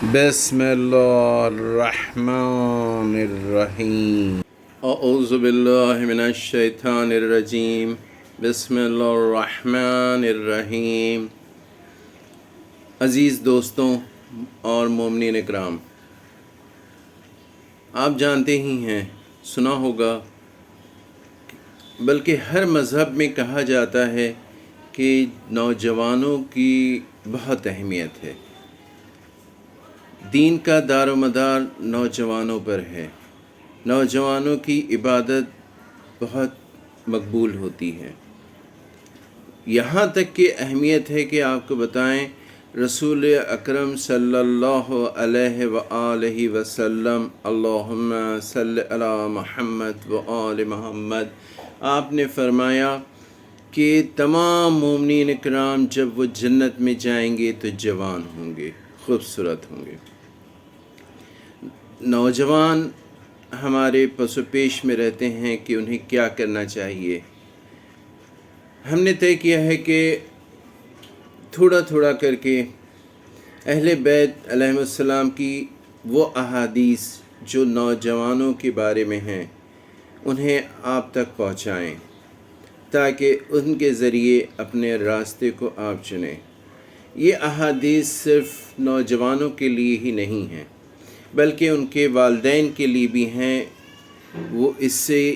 بسم اللہ الرحمن الرحیم اعوذ باللہ من الشیطان الرجیم بسم اللہ الرحمن الرحیم۔ عزیز دوستوں اور مومنین اکرام، آپ جانتے ہی ہیں، سنا ہوگا، بلکہ ہر مذہب میں کہا جاتا ہے کہ نوجوانوں کی بہت اہمیت ہے۔ دین کا دار و مدار نوجوانوں پر ہے۔ نوجوانوں کی عبادت بہت مقبول ہوتی ہے، یہاں تک کہ اہمیت ہے کہ آپ کو بتائیں، رسول اکرم صلی اللہ علیہ وآلہ وسلم، اللہم صلی علی محمد وآل محمد، آپ نے فرمایا کہ تمام مومنین اکرام جب وہ جنت میں جائیں گے تو جوان ہوں گے، خوبصورت ہوں گے۔ نوجوان ہمارے پس و پیش میں رہتے ہیں کہ انہیں کیا کرنا چاہیے۔ ہم نے طے کیا ہے کہ تھوڑا تھوڑا کر کے اہل بیت علیہ السلام کی وہ احادیث جو نوجوانوں کے بارے میں ہیں انہیں آپ تک پہنچائیں، تاکہ ان کے ذریعے اپنے راستے کو آپ چنیں۔ یہ احادیث صرف نوجوانوں کے لیے ہی نہیں ہیں، بلکہ ان کے والدین کے لیے بھی ہیں۔ وہ اس سے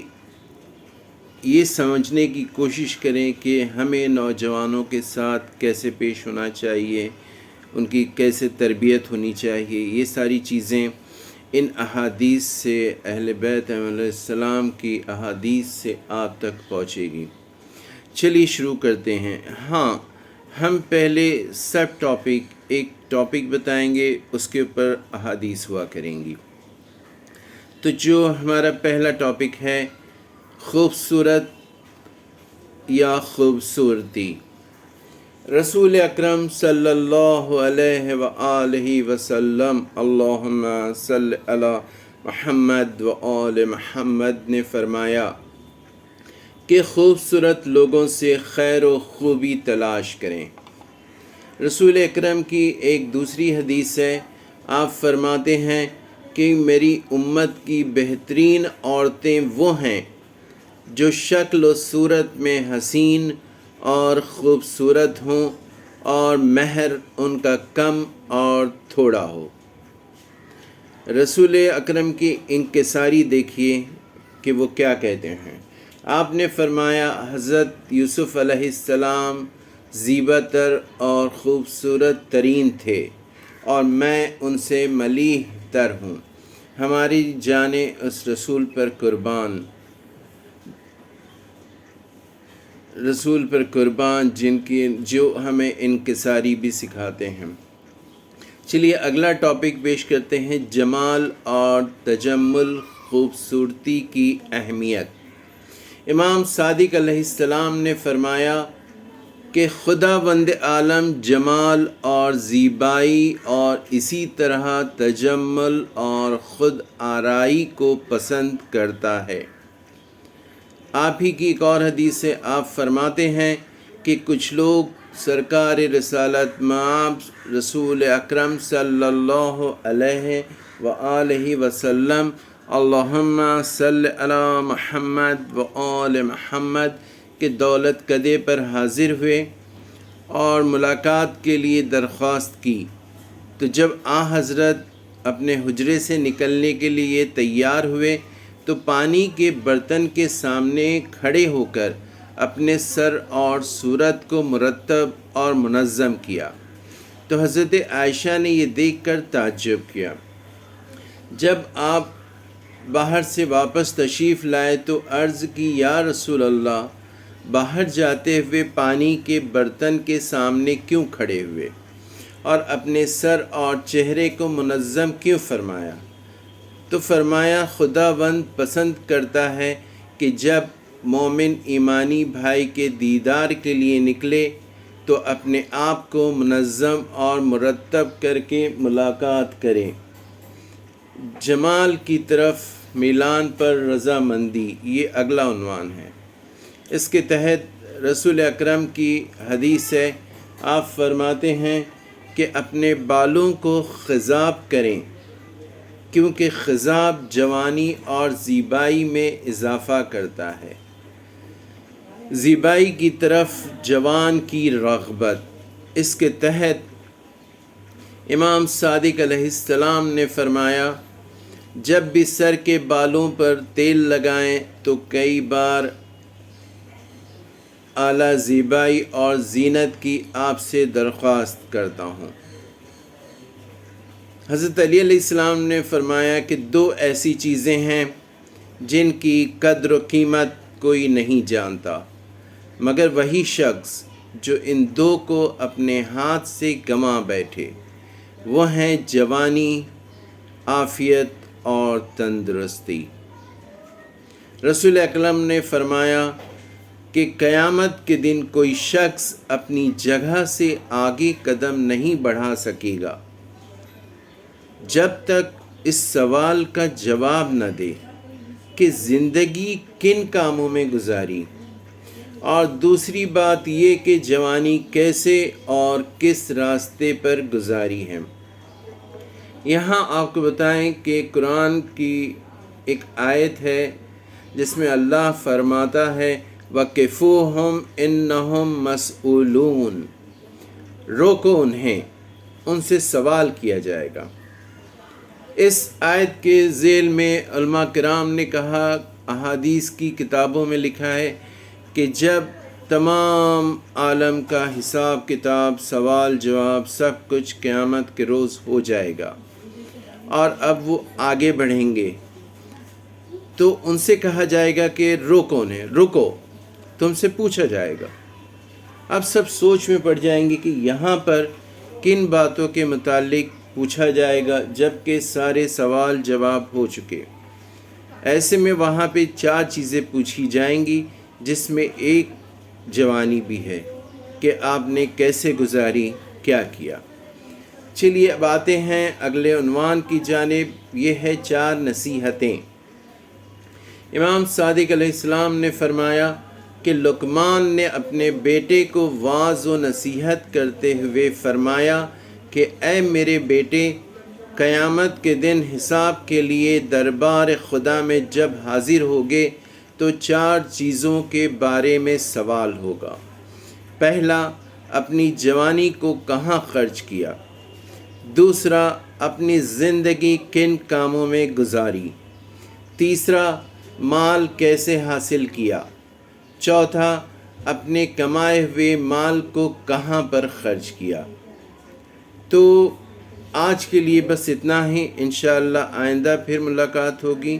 یہ سمجھنے کی کوشش کریں کہ ہمیں نوجوانوں کے ساتھ کیسے پیش ہونا چاہیے، ان کی کیسے تربیت ہونی چاہیے۔ یہ ساری چیزیں ان احادیث سے، اہل بیت علیہ السلام کی احادیث سے آپ تک پہنچے گی۔ چلیے شروع کرتے ہیں۔ ہم پہلے سب ایک ٹاپک بتائیں گے، اس کے اوپر احادیث ہوا کریں گی۔ تو جو ہمارا پہلا ٹاپک ہے، خوبصورت یا خوبصورتی، رسول اکرم صلی اللہ علیہ وآلہ وسلم، اللہم صلی علی محمد وآل محمد نے فرمایا کہ خوبصورت لوگوں سے خیر و خوبی تلاش کریں۔ رسول اکرم کی ایک دوسری حدیث ہے، آپ فرماتے ہیں کہ میری امت کی بہترین عورتیں وہ ہیں جو شکل و صورت میں حسین اور خوبصورت ہوں اور مہر ان کا کم اور تھوڑا ہو۔ رسول اکرم کی انکساری دیکھیے کہ وہ کیا کہتے ہیں۔ آپ نے فرمایا، حضرت یوسف علیہ السلام زیبا تر اور خوبصورت ترین تھے اور میں ان سے ملیح تر ہوں۔ ہماری جانیں اس رسول پر قربان جو ہمیں انکساری بھی سکھاتے ہیں۔ چلیے اگلا ٹاپک پیش کرتے ہیں، جمال اور تجمل، خوبصورتی کی اہمیت۔ امام صادق علیہ السلام نے فرمایا کہ خداوند عالم جمال اور زیبائی اور اسی طرح تجمل اور خود آرائی کو پسند کرتا ہے۔ آپ ہی کی ایک اور حدیث سے آپ فرماتے ہیں کہ کچھ لوگ سرکار رسالت مآب رسول اکرم صلی اللہ علیہ وآلہ وسلم، اللہم صلی علی محمد وآل محمد کے دولت کدے پر حاضر ہوئے اور ملاقات کے لیے درخواست کی، تو جب حضرت اپنے حجرے سے نکلنے کے لیے تیار ہوئے تو پانی کے برتن کے سامنے کھڑے ہو کر اپنے سر اور صورت کو مرتب اور منظم کیا، تو حضرت عائشہ نے یہ دیکھ کر تعجب کیا۔ جب آپ باہر سے واپس تشریف لائے تو عرض کی، یا رسول اللہ، باہر جاتے ہوئے پانی کے برتن کے سامنے کیوں کھڑے ہوئے اور اپنے سر اور چہرے کو منظم کیوں فرمایا؟ تو فرمایا، خداوند پسند کرتا ہے کہ جب مومن ایمانی بھائی کے دیدار کے لیے نکلے تو اپنے آپ کو منظم اور مرتب کر کے ملاقات کرے۔ جمال کی طرف میلان پر رضامندی، یہ اگلا عنوان ہے۔ اس کے تحت رسول اکرم کی حدیث ہے، آپ فرماتے ہیں کہ اپنے بالوں کو خضاب کریں، کیونکہ خضاب جوانی اور زیبائی میں اضافہ کرتا ہے۔ زیبائی کی طرف جوان کی رغبت، اس کے تحت امام صادق علیہ السلام نے فرمایا جب بھی سر کے بالوں پر تیل لگائیں تو کئی بار اعلیٰ زیبائی اور زینت کی آپ سے درخواست کرتا ہوں۔ حضرت علی علیہ السلام نے فرمایا کہ 2 ایسی چیزیں ہیں جن کی قدر و قیمت کوئی نہیں جانتا مگر وہی شخص جو ان 2 کو اپنے ہاتھ سے گنوا بیٹھے، وہ ہیں جوانی، عافیت اور تندرستی۔ رسول اکرم نے فرمایا کہ قیامت کے دن کوئی شخص اپنی جگہ سے آگے قدم نہیں بڑھا سکے گا جب تک اس سوال کا جواب نہ دے کہ زندگی کن کاموں میں گزاری، اور دوسری بات یہ کہ جوانی کیسے اور کس راستے پر گزاری ہے۔ یہاں آپ کو بتائیں کہ قرآن کی ایک آیت ہے جس میں اللہ فرماتا ہے وَقِفُوهُمْ إِنَّهُمْ مَسْئُولُونَ، روکو انہیں، ان سے سوال کیا جائے گا۔ اس آیت کے ذیل میں علماء کرام نے کہا، احادیث کی کتابوں میں لکھا ہے کہ جب تمام عالم کا حساب کتاب، سوال جواب سب کچھ قیامت کے روز ہو جائے گا اور اب وہ آگے بڑھیں گے تو ان سے کہا جائے گا کہ روکو انہیں، رکو، تم سے پوچھا جائے گا۔ اب سب سوچ میں پڑ جائیں گے کہ یہاں پر کن باتوں کے متعلق پوچھا جائے گا جبکہ سارے سوال جواب ہو چکے۔ ایسے میں وہاں پہ 4 چیزیں پوچھی جائیں گی جس میں ایک جوانی بھی ہے کہ آپ نے کیسے گزاری، کیا کیا۔ چلیے اب آتے ہیں اگلے عنوان کی جانب، یہ ہے 4 نصیحتیں۔ امام صادق علیہ السلام نے فرمایا کہ لقمان نے اپنے بیٹے کو واعظ و نصیحت کرتے ہوئے فرمایا کہ اے میرے بیٹے، قیامت کے دن حساب کے لیے دربار خدا میں جب حاضر ہوگے تو 4 چیزوں کے بارے میں سوال ہوگا۔ پہلا، اپنی جوانی کو کہاں خرچ کیا؟ دوسرا، اپنی زندگی کن کاموں میں گزاری؟ تیسرا، مال کیسے حاصل کیا؟ چوتھا، اپنے کمائے ہوئے مال کو کہاں پر خرچ کیا؟ تو آج کے لیے بس اتنا ہی، انشاءاللہ آئندہ پھر ملاقات ہوگی۔